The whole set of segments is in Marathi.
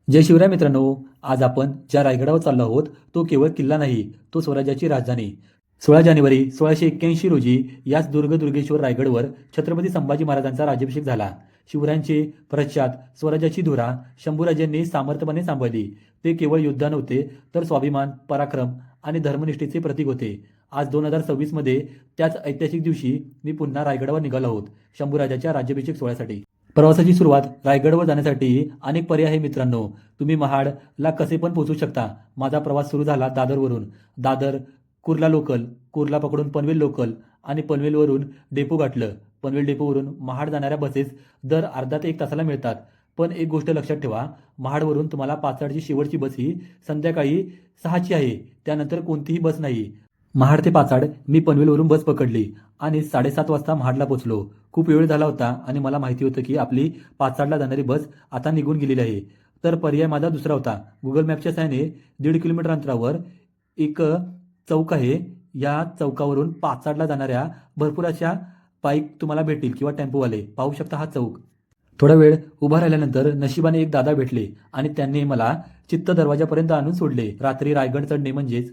जय शिवराय मित्रांनो. आज आपण ज्या रायगडावर चाललो आहोत तो केवळ किल्ला नाही, तो स्वराज्याची राजधानी. 16 जानेवारी 1681 रोजी याच दुर्गेश्वर रायगडवर छत्रपती संभाजी महाराजांचा राज्याभिषेक झाला. शिवरायांचे पश्चात स्वराज्याची धुरा शंभूराजांनी सामर्थ्यपणे सांभाळली. ते केवळ योद्धा नव्हते, तर स्वाभिमान, पराक्रम आणि धर्मनिष्ठेचे प्रतीक होते. आज 2026 मध्ये त्याच ऐतिहासिक दिवशी मी पुन्हा रायगडावर निघालो आहोत शंभूराजाच्या राज्याभिषेक सोहळ्यासाठी. प्रवासाची सुरुवात रायगडवर जाण्यासाठी अनेक पर्याय आहे मित्रांनो. तुम्ही महाडला कसे पण पोहोचू शकता. माझा प्रवास सुरू झाला दादरवरून. दादर, कुर्ला लोकल, कुर्ला पकडून पनवेल लोकल आणि पनवेलवरून डेपो गाठलं. पनवेल डेपोवरून महाड जाणाऱ्या बसेस दर अर्धा ते 1 तासाला मिळतात. पण एक गोष्ट लक्षात ठेवा, महाडवरून तुम्हाला पाचडची शेवटची बस ही संध्याकाळी 6ची आहे. त्यानंतर कोणतीही बस नाही. महाड ते पाचाड मी पनवेलवरून बस पकडली आणि 7:30 वाजता महाडला पोहोचलो. खूप वेळ झाला होता आणि मला माहिती होतं की आपली पाचाडला जाणारी बस आता निघून गेलेली आहे. तर पर्याय माझा दुसरा होता. गुगल मॅपच्या सहाय्याने 1.5 किलोमीटर अंतरावर एक चौक आहे. या चौकावरून पाचाडला जाणाऱ्या भरपूर अशा बाईक तुम्हाला भेटतील किंवा टेम्पोवाले. पाहू शकता हा चौक. थोडा वेळ उभा राहिल्यानंतर नशिबाने एक दादा भेटले आणि त्यांनी मला चित्त दरवाजापर्यंत आणून सोडले. रात्री रायगड चढणे म्हणजेच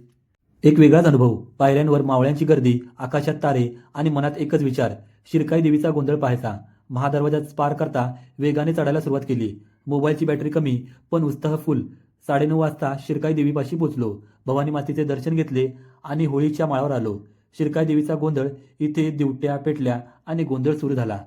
एक वेगळाच अनुभव. पायऱ्यांवर मावळ्यांची गर्दी, आकाशात तारे आणि मनात एकच विचार, शिरकाई देवीचा गोंधळ पाहायचा. महादरवाजा पार करता वेगाने चढायला सुरुवात केली. मोबाईलची बॅटरी कमी पण उत्साह फुल. 9:30 वाजता शिरकाई देवीपाशी पोचलो. भवानी मातेचे दर्शन घेतले आणि होळीच्या माळावर आलो. शिरकाई देवीचा गोंधळ, इथे दिवट्या पेटल्या आणि गोंधळ सुरू झाला.